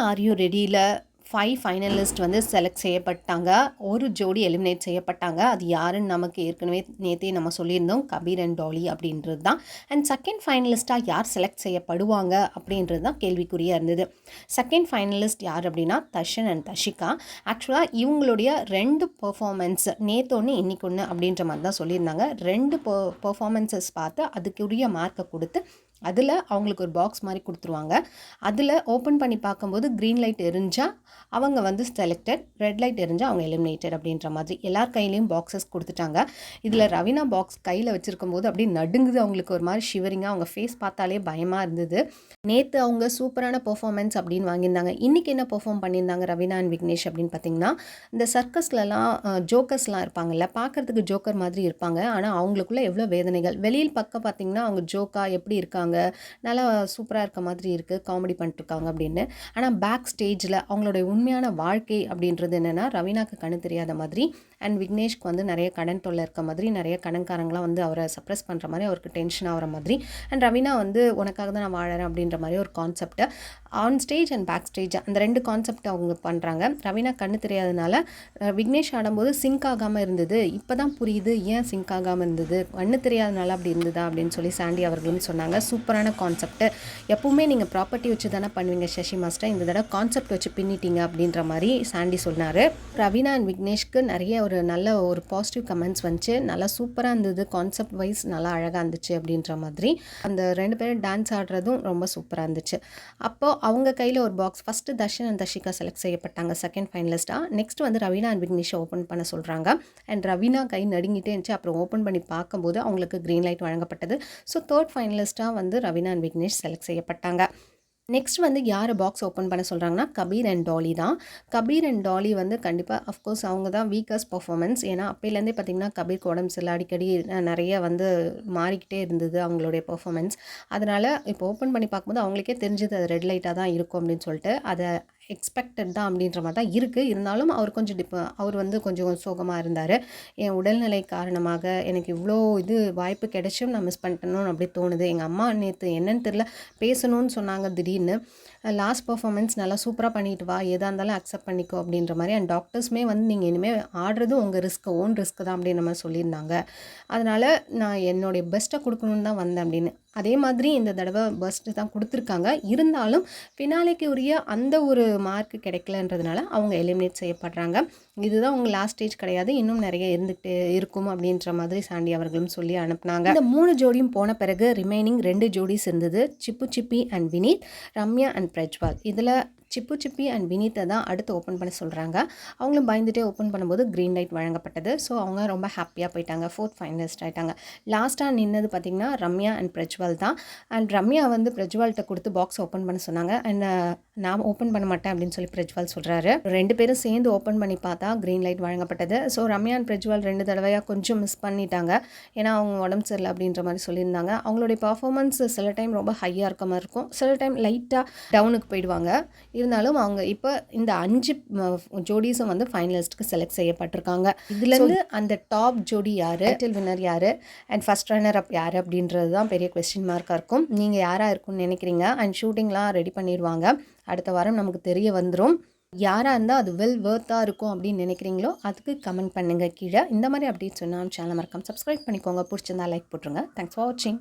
Are you ரெடியில் 5 finalist வந்து select செய்யப்பட்டாங்க. ஒரு ஜோடி எலிமினேட் செய்யப்பட்டாங்க. அது யாருன்னு நமக்கு ஏற்கனவே நேற்றே நம்ம சொல்லியிருந்தோம், கபீர் அண்ட் டாலி அப்படின்றது தான். அண்ட் செகண்ட் ஃபைனலிஸ்ட்டாக யார் செலக்ட் செய்யப்படுவாங்க அப்படின்றது தான் கேள்விக்குறியாக இருந்தது. செகண்ட் ஃபைனலிஸ்ட் யார் அப்படின்னா தர்ஷன் அண்ட் தஷிகா. ஆக்சுவலாக இவங்களுடைய 2 பெர்ஃபார்மன்ஸ், நேற்று ஒன்று இன்னைக்கு ஒன்று அப்படின்ற மாதிரி தான் சொல்லியிருந்தாங்க. 2 பெர்ஃபார்மன்ஸஸ் பார்த்து அதுக்குரிய மார்க்கை கொடுத்து அதில் அவங்களுக்கு ஒரு பாக்ஸ் மாதிரி கொடுத்துருவாங்க. அதில் ஓப்பன் பண்ணி பார்க்கும்போது க்ரீன் லைட் எரிஞ்சால் அவங்க வந்து செலக்டட், ரெட் லைட் எரிஞ்சால் அவங்க எலிமினேட்டட் அப்படின்ற மாதிரி எல்லார் கையிலையும் பாக்ஸஸ் கொடுத்துட்டாங்க. இதில் ரவீனா பாக்ஸ் கையில் வச்சுருக்கும் போது அப்படியே நடுங்குது, அவங்களுக்கு ஒரு மாதிரி ஷிவரிங்காக, அவங்க ஃபேஸ் பார்த்தாலே பயமாக இருந்தது. நேற்று அவங்க சூப்பரான பெர்ஃபார்மன்ஸ் அப்படின்னு வாங்கியிருந்தாங்க. இன்றைக்கி என்ன பெர்ஃபார்ம் பண்ணியிருந்தாங்க ரவீனா அண்ட் விக்னேஷ் அப்படின்னு பார்த்திங்கன்னா, இந்த சர்க்கஸ்லலாம் ஜோக்கர்ஸ்லாம் இருப்பாங்கல்ல, பார்க்குறதுக்கு ஜோக்கர் மாதிரி இருப்பாங்க. ஆனால் அவங்களுக்குள்ள எவ்வளோ வேதனைகள், வெளியில் பக்கம் பார்த்திங்கன்னா அவங்க ஜோக்கா எப்படி இருக்காங்க, நல்லா சூப்பராக இருக்க மாதிரி இருக்குது, காமெடி பண்ணிட்டுருக்காங்க அப்படின்னு. ஆனால் பேக் ஸ்டேஜில் அவங்களுடைய உண்மையான வாழ்க்கை அப்படின்றது என்னென்னா, ரவீனாக்கு கண்ணு தெரியாத மாதிரி அண்ட் விக்னேஷ்க்கு வந்து நிறைய கடன் தொல்லை இருக்க மாதிரி, நிறைய கடன்காரங்களாம் வந்து அவரை சப்ரெஸ் பண்ணுற மாதிரி, அவருக்கு டென்ஷன் ஆகிற மாதிரி, அண்ட் ரவீனா வந்து உனக்காக தான் நான் வாழறேன் அப்படின்ற மாதிரி ஒரு கான்செப்டை on stage and back stage அந்த 2 கான்செப்ட் அவங்க பண்ணுறாங்க. ரவீனா கண்ணு தெரியாதனால விக்னேஷ் ஆடும்போது சிங்க் ஆகாமல் இருந்தது. இப்போ தான் புரியுது ஏன் சிங்க் ஆகாமல் இருந்தது, கண்ணு தெரியாதனால அப்படி இருந்ததா அப்படின்னு சொல்லி சாண்டி அவர்களும் சொன்னாங்க. சூப்பரான கான்செப்ட். எப்பவுமே நீங்கள் ப்ராப்பர்ட்டி வச்சு தானே பண்ணுவீங்க சசி மாஸ்டர், இந்த தடவை கான்செப்ட் வச்சு பின்னிட்டீங்க அப்படின்ற மாதிரி சாண்டி சொன்னார். ரவீனா அண்ட் விக்னேஷ்க்கு நிறைய ஒரு நல்ல ஒரு பாசிட்டிவ் கமெண்ட்ஸ் வந்துச்சு. நல்லா சூப்பராக இருந்தது, கான்செப்ட் வைஸ் நல்லா அழகாக இருந்துச்சு அப்படின்ற மாதிரி. அந்த 2 பேரும் டான்ஸ் ஆடுறதும் ரொம்ப சூப்பராக இருந்துச்சு. அப்போது அவங்க கையில் ஒரு box, first Darshan and Tharshika select செய்யப்பட்டாங்க செகண்ட் ஃபைனலிஸ்ட்டாக. நெக்ஸ்ட் வந்து ரவீனா அண்ட் விக்னேஷை ஓப்பன் பண்ண சொல்கிறாங்க. அண்ட் ரவீனா கை நடுங்கிட்டே இருந்துச்சு. அப்புறம் ஓப்பன் பண்ணி பார்க்கும்போது அவங்களுக்கு க்ரீன் லைட் வழங்கப்பட்டது. ஸோ தேர்ட் ஃபைனலிஸ்ட்டாக வந்து ரவீனா அண்ட் விக்னேஷ் செலக்ட் செய்யப்பட்டாங்க. நெக்ஸ்ட் வந்து யார் பாக்ஸ் ஓப்பன் பண்ண சொல்கிறாங்கன்னா கபீர் அண்ட் டாலி தான். கபீர் அண்ட் டாலி வந்து கண்டிப்பாக அஃப்கோர்ஸ் அவங்க தான் வீக்கஸ்ட் பர்ஃபார்மன்ஸ். ஏன்னா அப்போலேருந்தே பார்த்திங்கன்னா கபீருக்கு உடம்பு சரியில்லை, அடிக்கடி நிறைய வந்து மாறிக்கிட்டே இருந்தது அவங்களுடைய பர்ஃபார்மன்ஸ். அதனால் இப்போ ஓப்பன் பண்ணி பார்க்கும்போது அவங்களுக்கே தெரிஞ்சது அது ரெட் லைட்டாக தான் இருக்கும் அப்படின்னு சொல்லிட்டு, அதை எக்ஸ்பெக்டட் தான் அப்படின்ற மாதிரி தான் இருக்குது. இருந்தாலும் அவர் கொஞ்சம் அவர் வந்து கொஞ்சம் சோகமாக இருந்தார். என் உடல்நிலை காரணமாக எனக்கு இவ்வளோ வாய்ப்பு கிடைச்சும் நான் மிஸ் பண்ணிட்டேன்னு அப்படி தோணுது. எங்கள் அம்மா நேற்று என்னன்னு தெரியல பேசணும்னு சொன்னாங்க திடீர்னு. லாஸ்ட் பர்ஃபார்மன்ஸ் நல்லா சூப்பராக பண்ணிட்டு வா, எதாக இருந்தாலும் அக்செப்ட் பண்ணிக்கோ அப்படின்ற மாதிரி. அண்ட் டாக்டர்ஸுமே வந்து நீங்கள் இனிமேல் ஆடுறதும் உங்கள் ஓன் ரிஸ்க்கு தான் அப்படின்ற மாதிரி சொல்லியிருந்தாங்க. அதனால் நான் என்னுடைய பெஸ்ட்டை கொடுக்கணுன்னு தான் வந்தேன் அப்படின்னு. அதே மாதிரி இந்த தடவை பெஸ்ட்டு தான் கொடுத்துருக்காங்க. இருந்தாலும் ஃபினாலேக்கு உரிய அந்த ஒரு மார்க் கிடைக்கலன்றதுனால அவங்க எலிமினேட் செய்யப்படுறாங்க. இதுதான் உங்கள் லாஸ்ட் ஸ்டேஜ் கிடையாது, இன்னும் நிறைய இருந்துகிட்டே இருக்கும் அப்படின்ற மாதிரி சாண்டி அவர்களும் சொல்லி அனுப்புனாங்க. இந்த 3 ஜோடியும் போன பிறகு ரிமைனிங் 2 ஜோடிஸ் இருந்தது, சிப்பு சிப்பி அண்ட் வினீத், ரம்யா அண்ட் பிரஜ்வால். இதில் சிப்பு சிப்பி அண்ட் வினீத்தை தான் அடுத்து ஓப்பன் பண்ண சொல்கிறாங்க. அவங்களும் பயந்துகிட்டே ஓப்பன் பண்ணும்போது க்ரீன் லைட் வழங்கப்பட்டது. ஸோ அவங்க ரொம்ப ஹாப்பியாக போயிட்டாங்க, 4th ஃபைனலிஸ்ட் ஆகிட்டாங்க. லாஸ்ட்டாக நின்னது பார்த்திங்கன்னா ரம்யா அண்ட் பிரஜ்வால் தான். அண்ட் ரம்யா வந்து பிரஜ்வால்கிட்ட கொடுத்து பாக்ஸ் ஓப்பன் பண்ண சொன்னாங்க. அண்ட் நான் ஓப்பன் பண்ண மாட்டேன் அப்படின்னு சொல்லி பிரஜ்வால் சொல்கிறாரு. 2 பேரும் சேர்ந்து ஓப்பன் பண்ணி பார்த்தா க்ரீன் லைட் வழங்கப்பட்டது. ஸோ ரம்யா அண்ட் பிரஜ்வால் 2 தடவையாக கொஞ்சம் மிஸ் பண்ணிட்டாங்க. ஏன்னா அவங்க உடம்பு சரியில்லை அப்படின்ற மாதிரி சொல்லியிருந்தாங்க. அவங்களுடைய பர்ஃபார்மன்ஸ் சில டைம் ரொம்ப ஹையாக இருக்க மாதிரி இருக்கும், சில டைம் லைட்டாக டவுனுக்கு போயிடுவாங்க. இருந்தாலும் அவங்க இப்போ இந்த 5 ஜோடிஸும் வந்து ஃபைனலிஸ்ட்டுக்கு செலக்ட் செய்யப்பட்டிருக்காங்க. இதுலேருந்து அந்த டாப் ஜோடி யார், டைட்டில் வின்னர் யார் அண்ட் ஃபஸ்ட் ரன்னர் அப் யார் அப்படின்றது தான் பெரிய கொஸ்டின் மார்க்காக இருக்கும். நீங்கள் யாராக இருக்கும்னு நினைக்கிறீங்க? அண்ட் ஷூட்டிங்லாம் ரெடி பண்ணிடுவாங்க, அடுத்த வாரம் நமக்கு தெரிய வந்துடும். யாராக இருந்தால் அது வெல் வர்த்தாக இருக்கும் அப்படின்னு நினைக்கிறீங்களோ அதுக்கு கமெண்ட் பண்ணுங்கள் கீழே. இந்த மாதிரி அப்படின்னு சொன்னால் சேனலை மறக்காம சப்ஸ்கிரைப் பண்ணிக்கோங்க. பிடிச்சிருந்தா லைக் போட்டுருங்க. தேங்க்ஸ் ஃபார் வாட்சிங்.